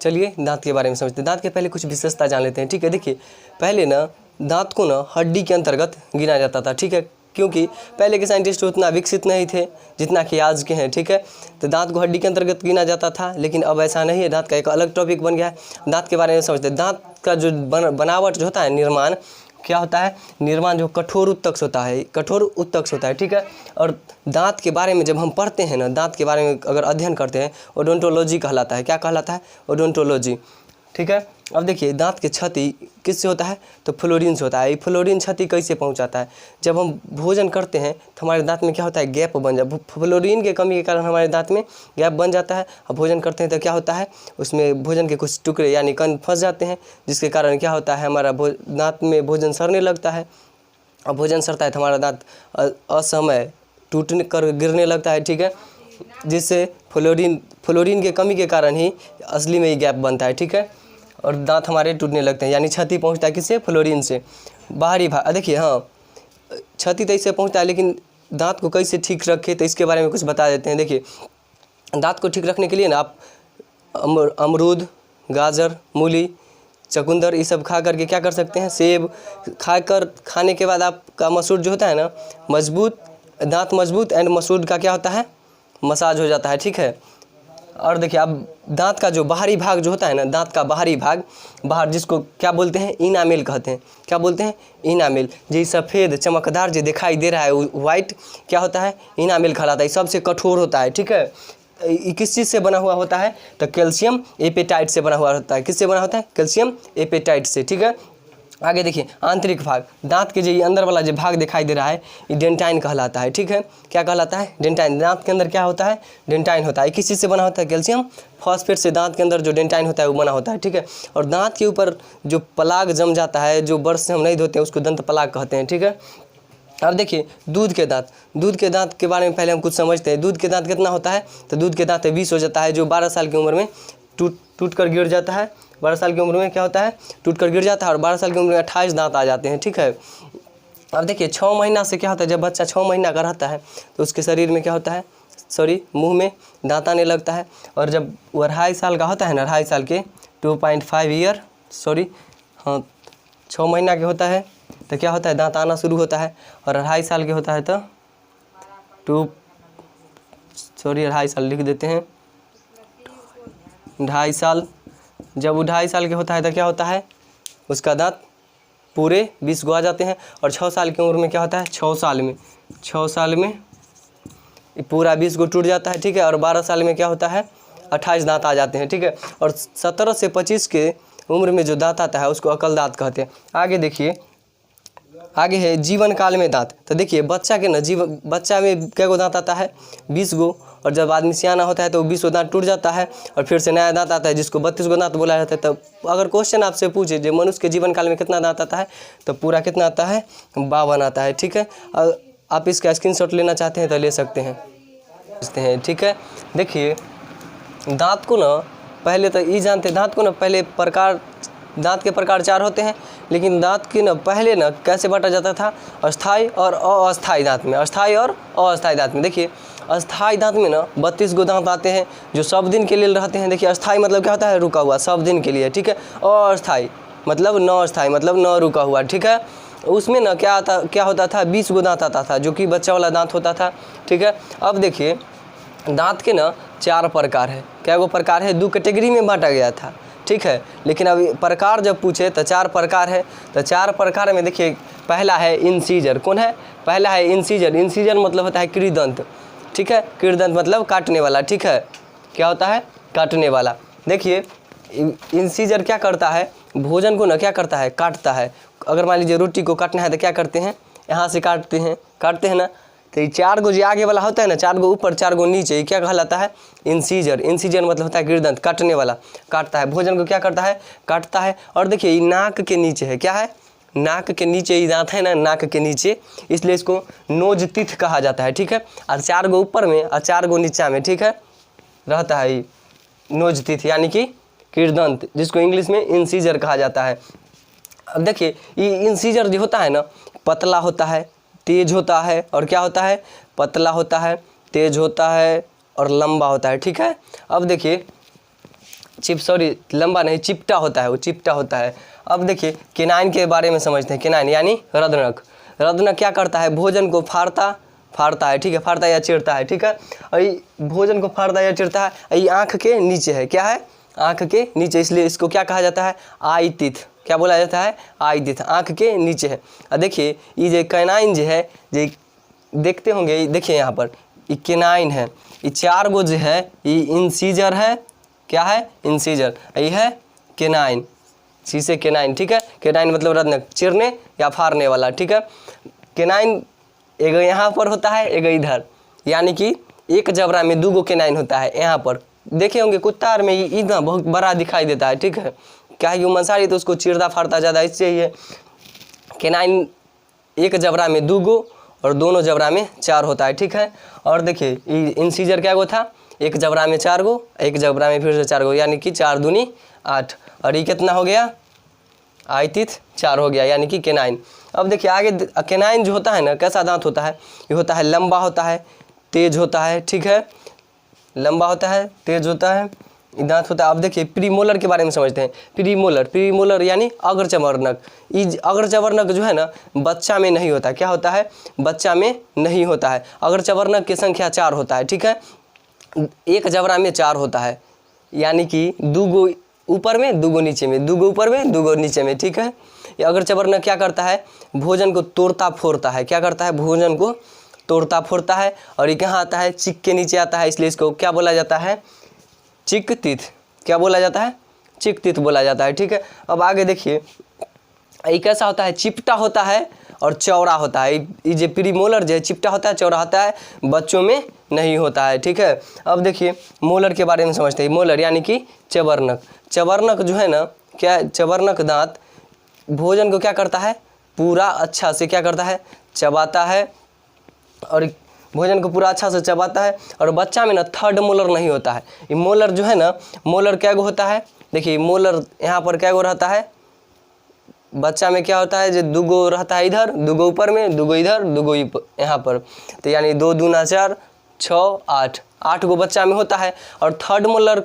चलिए दांत के बारे में समझते हैं। दांत के पहले कुछ विशेषता जान लेते हैं, ठीक है। देखिए पहले ना दांत को ना हड्डी के अंतर्गत गिना जाता था, ठीक है, क्योंकि पहले के साइंटिस्ट उतना विकसित नहीं थे जितना कि आज के हैं, ठीक है। तो दांत को हड्डी के अंतर्गत गिना जाता था, लेकिन अब ऐसा नहीं है, दांत का एक अलग टॉपिक बन गया है। दांत के बारे में समझते हैं। दांत का जो बनावट जो होता है, निर्माण क्या होता है, निर्माण जो कठोर उत्तक होता है, कठोर उत्तक होता है, ठीक है। और दांत के बारे में जब हम पढ़ते हैं ना, दांत के बारे में अगर अध्ययन करते हैं, ओडोंटोलॉजी कहलाता है। क्या कहलाता है? ओडोंटोलॉजी, ठीक है। अब देखिए दांत की क्षति किससे होता है, तो फ्लोरीन से होता है। ये फ्लोरीन क्षति कैसे पहुंचाता है? जब हम भोजन करते हैं तो हमारे दांत में क्या होता है, गैप बन जाता है। फ्लोरीन के कमी के कारण हमारे दांत में गैप बन जाता है। अब भोजन करते हैं तो क्या होता है, उसमें भोजन के कुछ टुकड़े यानी कण फंस जाते हैं, जिसके कारण क्या होता है, हमारा दांत में भोजन सड़ने लगता है। अब भोजन सड़ता है तो हमारा दांत असमय टूटने कर गिरने लगता है, ठीक है, जिससे फ्लोरीन के कमी के कारण ही असली में ही गैप बनता है, ठीक है। और दांत हमारे टूटने लगते हैं, यानी क्षति पहुंचता है किससे, फ्लोरीन से। बाहरी भाग देखिए, हाँ क्षति तो इससे पहुंचता है, लेकिन दांत को कैसे ठीक रखें तो इसके बारे में कुछ बता देते हैं। देखिए दांत को ठीक रखने के लिए ना आप अमरूद, गाजर, मूली, चुकंदर ये सब खा करके क्या कर सकते हैं, सेब खाने के बाद आपका मसूड़ जो होता है ना मजबूत, दांत मजबूत एंड मसूड़ का क्या होता है, मसाज हो जाता है, ठीक है। और देखिए अब दांत का जो बाहरी भाग जो होता है ना, दांत का बाहरी भाग बाहर जिसको क्या बोलते हैं, इनामेल कहते हैं। क्या बोलते हैं? इनामेल। जी सफ़ेद चमकदार जो दिखाई दे रहा है वाइट, क्या होता है, इनामेल कहलाता है। सबसे कठोर होता है, ठीक है। ये किस चीज़ से बना हुआ होता है, तो कैल्शियम एपेटाइट से बना हुआ होता है। किससे बना होता है? कैल्शियम एपेटाइट से, ठीक है। आगे देखिए आंतरिक भाग, दांत के जो ये अंदर वाला जो भाग दिखाई दे रहा है ये डेंटाइन कहलाता है, ठीक है। क्या कहलाता है? डेंटाइन। दांत के अंदर क्या होता है? डेंटाइन होता है। किस चीज़ से बना होता है? कैल्शियम फॉस्फेट से दांत के अंदर जो डेंटाइन होता है वो बना होता है, ठीक है। और दांत के ऊपर जो प्लाग जम जाता है, जो ब्रश से हम नहीं धोते हैं, उसको दंत प्लाग कहते हैं, ठीक है। अब देखिए दूध के दांत के बारे में पहले हम कुछ समझते हैं। दूध के दांत कितना होता है, तो दूध के दांत 20 हो जाता है, जो 12 साल की उम्र में टूट कर गिर जाता है। 12 साल की उम्र में क्या होता है, टूट कर गिर जाता है। और 12 साल की उम्र में 28 दांत आ जाते हैं, ठीक है। अब देखिए 6 महीना से क्या होता है, जब बच्चा 6 महीना का रहता है तो उसके शरीर में क्या होता है, मुंह में दांत आने लगता है। और जब वो 2.5 साल का होता है ना, 2.5 साल के 2.5 ईयर 6 महीना के होता है तो क्या होता है, दांत आना शुरू होता है। और 2.5 साल के होता है तो 2.5 साल लिख देते हैं, 2.5 साल। जब वो 2.5 साल के होता है तो क्या होता है, उसका दांत पूरे 20 गो आ जाते हैं। और 6 साल की उम्र में क्या होता है, 6 साल में पूरा 20 गो टूट जाता है, ठीक है। और 12 साल में क्या होता है, 28 दांत आ जाते हैं, ठीक है। और 17 से 25 के उम्र में जो दांत आता है उसको अकल दांत कहते हैं। आगे देखिए, आगे है जीवन काल में दांत। तो देखिए बच्चा में क्या गो दांत आता है, 20 गो। और जब आदमी सियाना होता है तो 20 गो दांत टूट जाता है और फिर से नया दांत आता है, जिसको 32 गो दांत बोला जाता है। तो अगर क्वेश्चन आपसे पूछे जो मनुष्य के जीवन काल में कितना दांत आता है, तो पूरा कितना आता है, 52 आता है, ठीक है। आप इसका स्क्रीनशॉट लेना चाहते हैं तो ले सकते हैं, ठीक है। देखिए दांत को ना पहले तो ये जानते हैं, दांत को ना पहले दांत के प्रकार 4 होते हैं, लेकिन दांत की ना पहले ना कैसे बांटा जाता था, अस्थाई और अस्थाई दांत में। अस्थाई और अस्थाई दांत में देखिए, अस्थाई दांत में ना 32 गो दांत आते हैं जो सब दिन के लिए रहते हैं। देखिए अस्थाई मतलब क्या होता है, रुका हुआ, सब दिन के लिए, ठीक है। अस्थाई मतलब अस्थाई मतलब न रुका हुआ, ठीक है। उसमें ना क्या होता था, 20 गो दांत आता था, जो कि बच्चा वाला दांत होता था, ठीक है। अब देखिए दांत के ना 4 प्रकार है। क्या वो प्रकार है, 2 कैटेगरी में बांटा गया था, ठीक है। लेकिन अब प्रकार जब पूछे तो 4 प्रकार है। तो 4 प्रकार में देखिए पहला है इंसीजर। कौन है, पहला है इंसीजर। इंसीजर मतलब होता है कृदंत, ठीक है। कृदंत मतलब काटने वाला, ठीक है। क्या होता है, काटने वाला। देखिए इंसीजर क्या करता है, भोजन को ना क्या करता है, काटता है। अगर मान लीजिए रोटी को काटना है तो क्या करते हैं, यहाँ से काटते हैं ना। तो ये 4 गो जो आगे वाला होता है ना, 4 गो ऊपर 4 गो नीचे, ये क्या कहलाता है, इंसीजर। इंसीजर मतलब होता है कृदंत, काटने वाला, काटता है भोजन को, क्या करता है, काटता है। और देखिए ये नाक के नीचे है, क्या है, नाक के नीचे ये दांत है ना, नाक के नीचे, इसलिए इसको नोज टीथ कहा जाता है, ठीक है। और 4 गो ऊपर में और 4 गो नीचा में, ठीक है, रहता है ये नोज टीथ यानी कि कृदंत, जिसको इंग्लिश में इंसीजर कहा जाता है। अब देखिए ये इंसीजर जो होता है ना, पतला होता है, तेज होता है, और क्या होता है, पतला होता है, तेज होता है और लंबा होता है, ठीक है। अब देखिए लंबा नहीं, चिपटा होता है, वो चिपटा होता है। अब देखिए केनाइन के बारे में समझते हैं। केनाइन यानी रदनक। रदनक क्या करता है, भोजन को फाड़ता है, ठीक है, फाड़ता है या चिरता है, ठीक है। और ये भोजन को फाड़ता है या चिरता है, ये आँख के नीचे है, क्या है, आँख के नीचे, इसलिए इसको क्या कहा जाता है, आई टीथ। क्या बोला जाता है, आई टीथ, आँख के नीचे है। और देखिए ये जो कैनाइन जो है, जो देखते होंगे, देखिए यहाँ पर ये केनाइन है, ये 4 गो जो है ये इंसीजर है, क्या है, इंसीजर, ये है केनाइन, शीशे केनाइन, ठीक है। केनाइन मतलब रत्नक, चिरने या फाड़ने वाला, ठीक है। केनाइन एगो यहाँ पर होता है, एगो इधर, यानी कि एक जबड़ा में 2 गो केनाइन होता है। यहाँ पर देखे होंगे कुत्ता में ये इतना बहुत बड़ा दिखाई देता है, ठीक है, क्या है, मंसारी तो उसको चिरता फाड़ता ज़्यादा, इससे ये केनाइन एक जबड़ा में 2 गो और दोनों जबड़ा में 4 होता है, ठीक है। और देखिए ये इंसीजर क्या गो था, एक जबड़ा में 4 गो, एक जबड़ा में फिर से 4 गो, यानी कि 4 दूनी 8, और ये कितना हो गया, आई टीथ 4 हो गया, यानी कि केनाइन। अब देखिए आगे केनाइन जो होता है ना, कैसा दांत होता है, ये होता है लंबा होता है, तेज होता है, ठीक है, लंबा होता है, तेज होता है, ये दांत होता है। अब देखिए प्रीमोलर के बारे में समझते हैं। प्रीमोलर यानी अग्रचर्वणक। ये अग्रचर्वणक जो है ना, बच्चा में नहीं होता, क्या होता है, बच्चा में नहीं होता है। अग्रचर्वणक की संख्या 4 होता है, ठीक है, एक जबड़ा में 4 होता है, यानी कि 2 गो ऊपर में 2 गो नीचे में, 2 गो ऊपर में 2 गो नीचे में, ठीक है। ये अग्रचर्वणक क्या करता है, भोजन को तोड़ता फोड़ता है, क्या करता है, भोजन को तोड़ता फोड़ता है। और ये कहाँ आता है, चिक के नीचे आता है, इसलिए इसको क्या बोला जाता है, चिक टीथ। क्या बोला जाता है, चिक टीथ बोला जाता है, ठीक है। अब आगे देखिए ये कैसा होता है, चिपटा होता है और चौड़ा होता है। ये जो प्रीमोलर जो है चिपटा होता है, चौड़ा होता है, बच्चों में नहीं होता है, ठीक है। अब देखिए मोलर के बारे में समझते हैं। मोलर यानी कि चबर्णक। चबर्णक जो है ना, क्या, चबर्णक दांत भोजन को क्या करता है, पूरा अच्छा से क्या करता है, चबाता है, और भोजन को पूरा अच्छा से चबाता है। और बच्चा में ना 3rd मोलर नहीं होता है। ये मोलर जो है ना, मोलर क्या गो होता है, देखिए मोलर यहाँ पर क्या गो रहता है, बच्चा में क्या होता है, जो 2 गो रहता है इधर, 2 गो ऊपर में, 2 गो इधर, 2 गो यहाँ पर, तो यानी 2 दूना 4, 6, 8 गो बच्चा में होता है। और 3rd मोलर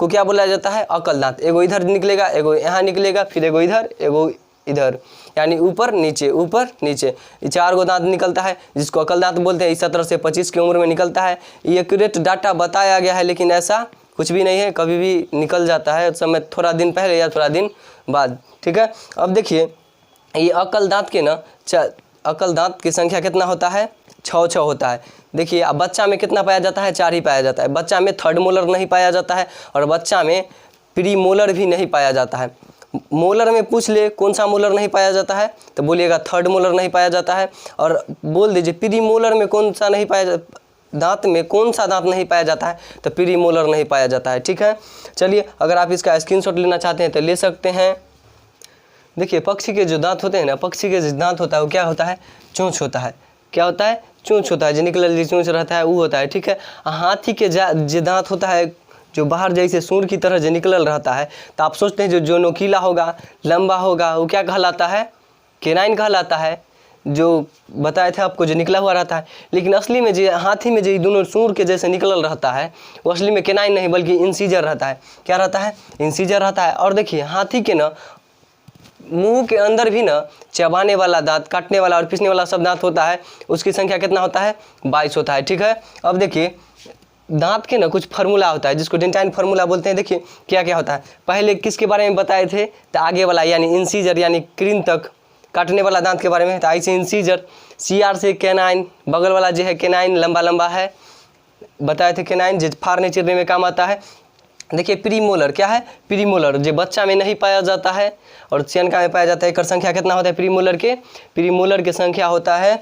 को क्या बोला जाता है, अकल दांत। एगो इधर निकलेगा, एगो यहाँ निकलेगा, फिर एगो इधर, एगो इधर, यानी ऊपर नीचे, ऊपर नीचे, ये 4 गो दांत निकलता है, जिसको अकल दांत बोलते हैं। 17 से 25 की उम्र में निकलता है। ये एक्यूरेट डाटा बताया गया है, लेकिन ऐसा कुछ भी नहीं है, कभी भी निकल जाता है, उस समय थोड़ा दिन पहले या थोड़ा दिन बाद, ठीक है। अब देखिए ये अकल दांत के ना, अकल दांत की संख्या कितना होता है, 6 होता है। देखिए अब बच्चा में कितना पाया जाता है, 4 ही पाया जाता है। बच्चा में 3rd मोलर नहीं पाया जाता है, और बच्चा में प्रीमोलर भी नहीं पाया जाता है। मोलर में पूछ ले कौन सा मोलर नहीं पाया जाता है, तो बोलिएगा 3rd मोलर नहीं पाया जाता है। और बोल दीजिए प्रीमोलर में कौन सा नहीं पाया, दांत में कौन सा दांत नहीं पाया जाता है, तो प्रीमोलर नहीं पाया जाता है, ठीक है। चलिए अगर आप इसका स्क्रीनशॉट लेना चाहते हैं तो ले सकते हैं। देखिए पक्षी के जो दांत होते हैं ना, पक्षी के जो दांत होता है वो क्या होता है, चोंच होता है। क्या होता है, चोंच होता है, जो निकलल चोंच रहता है वो होता है, ठीक है। हाथी के जो दांत होता है, जो बाहर जैसे सूंड की तरह जो निकलल रहता है, तो आप सोचते हैं जो नोकीला होगा, लंबा होगा, वो क्या कहलाता है, केनाइन कहलाता है, जो बताए थे आपको, जो निकला हुआ रहता है। लेकिन असली में जो हाथी में जो दोनों सूंड के जैसे निकलल रहता है, वो असली में केनाइन नहीं बल्कि इंसीजर रहता है। क्या रहता है, इंसीजर रहता है। और देखिए हाथी के ना मुंह के अंदर भी ना चबाने वाला दांत, काटने वाला और पीसने वाला सब दांत होता है, उसकी संख्या कितना होता है, 22 होता है, ठीक है। अब देखिए दांत के ना कुछ फार्मूला होता है, जिसको डेंटाइन फार्मूला बोलते हैं। देखिए क्या क्या होता है, पहले किसके बारे में बताए थे, तो आगे वाला यानी इंसीजर यानी कृंतक, काटने वाला दांत के बारे में, तो आई से इंसीजर, CR से केनाइन, बगल वाला जो है केनाइन, लंबा लंबा है, बताए थे केनाइन, जो फाड़ने चिरने में काम आता है। देखिए प्रीमोलर क्या है, प्रीमोलर जो बच्चा में नहीं पाया जाता है और चियनका में पाया जाता है। एक संख्या कितना होता है प्रीमोलर के, प्रीमोलर की संख्या होता है,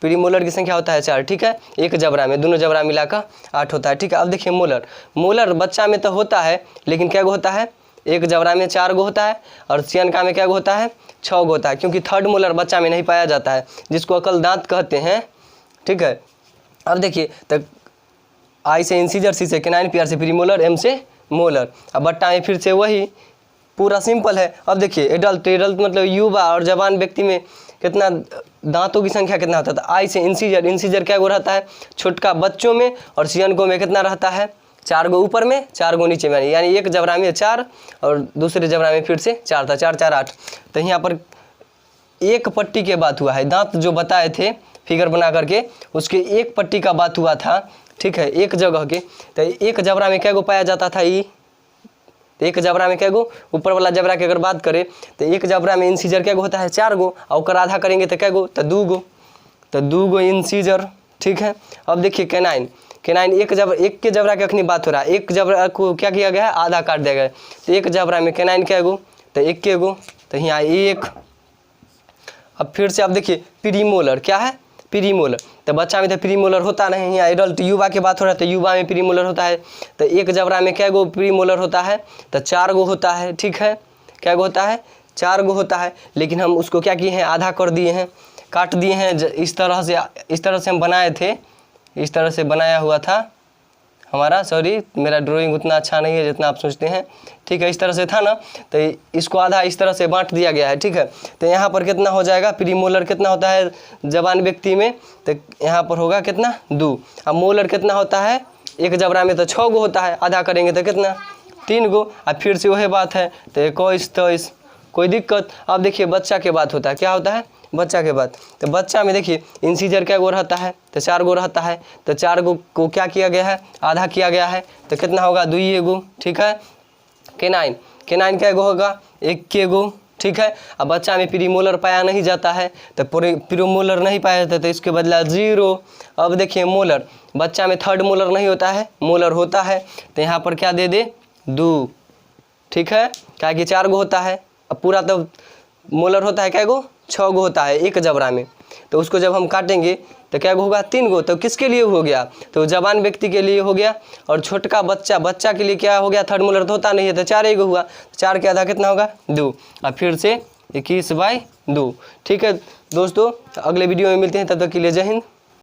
प्रीमोलर की संख्या होता है 4, ठीक है। एक जबड़ा में, दोनों जबड़ा मिलाकर 8 होता है, ठीक है। अब देखिए मोलर, मोलर बच्चा में तो होता है, लेकिन क्या गो होता है, एक जबड़ा में 4 गो होता है, और चियनका में क्या गो होता है, 6 गो होता है, क्योंकि 3rd मोलर बच्चा में नहीं पाया जाता है, जिसको अकल दांत कहते हैं, ठीक है। अब देखिए तो आई से इंसीजर, C से केनाइन, PR से प्रीमोलर, M से मोलर। अब बट्टा में फिर से वही पूरा सिंपल है। अब देखिए एडल्ट, एडल्ट मतलब युवा और जवान व्यक्ति में कितना दांतों की संख्या कितना होता है, तो आई से इंसीजर, इंसीजर क्या गो रहता है, छोटका बच्चों में, और चियनको में कितना रहता है, 4 गो ऊपर में 4 गो नीचे में, यानी एक जबरा में 4 और दूसरे जबरा में फिर से 4 था, 4 4 8। तो यहाँ पर एक पट्टी के बात हुआ है, दांत जो बताए थे फिगर बना करके उसके एक पट्टी का बात हुआ था, ठीक है, एक जगह के। तो एक जबरा में क्या गो पाया जाता था ई, एक जबरा में क्या गो, ऊपर वाला जबरा की अगर बात करें तो एक जबरा में इंसीजर क्या गो होता है 4 गो, और ओकर आधा करेंगे तो क्या गो, तो 2 गो, तो 2 गो इंसीजर, ठीक है। अब देखिए कैनाइन, कैनाइन एक के जबरा की अखनी बात हो रहा है, एक जबरा को क्या किया गया है, आधा काट दिया गया है। तो एक जबरा में कैनाइन क्या गो, तो 1 के गो, तो यहाँ 1। अब फिर से आप देखिए प्रीमोलर क्या है, प्रीमोलर, तो बच्चा में तो प्रीमोलर होता नहीं, यहाँ एडल्ट युवा की बात हो रहा है तो युवा में प्रीमोलर होता है। तो एक जबरा में क्या गो प्रीमोलर होता है, तो 4 गो होता है, ठीक है, क्या गो होता है, 4 गो होता है। लेकिन हम उसको क्या किए हैं, आधा कर दिए हैं, काट दिए हैं, इस तरह से हम बनाए थे, इस तरह से बनाया हुआ था हमारा, सॉरी मेरा ड्राइंग उतना अच्छा नहीं है जितना आप सोचते हैं, ठीक है, इस तरह से था ना। तो इसको आधा इस तरह से बांट दिया गया है, ठीक है। तो यहाँ पर कितना हो जाएगा, प्रीमोलर कितना होता है जवान व्यक्ति में, तो यहाँ पर होगा कितना 2। अब मोलर कितना होता है, एक जबरा में तो 6 गो होता है, आधा करेंगे तो कितना 3 गो। अब फिर से वही बात है, तो 21 23, कोई दिक्कत। अब देखिए बच्चा के बात होता है, क्या होता है बच्चा के बाद, तो बच्चा में देखिए इंसीजर क्या गो रहता है, तो 4 गो रहता है। तो 4 गो को क्या किया गया है, आधा किया गया है, तो कितना होगा 2 गो, ठीक है। कैनाइन, कैनाइन क्या गो होगा 1 के गो, ठीक है। अब बच्चा में प्रीमोलर पाया नहीं जाता है, तो प्रीमोलर नहीं पाया जाता, तो इसके बदला 0। अब देखिए मोलर, बच्चा में थर्ड मोलर नहीं होता है, मोलर होता है, तो यहाँ पर क्या दे दे 2, ठीक है, क्या कि 4 गो होता है। अब पूरा तो मोलर होता है क्या गो, 6 गो होता है एक जबरा में, तो उसको जब हम काटेंगे तो क्या होगा 3 गो। तो किसके लिए हो गया, तो जवान व्यक्ति के लिए हो गया, और छोटका बच्चा के लिए क्या हो गया, थर्ड मोलर तो होता नहीं है, तो 4 गो हुआ, 4 के आधा कितना होगा 2, और फिर से 21/2, ठीक है दोस्तों। अगले वीडियो में मिलते हैं, तब तक के लिए जय हिंद।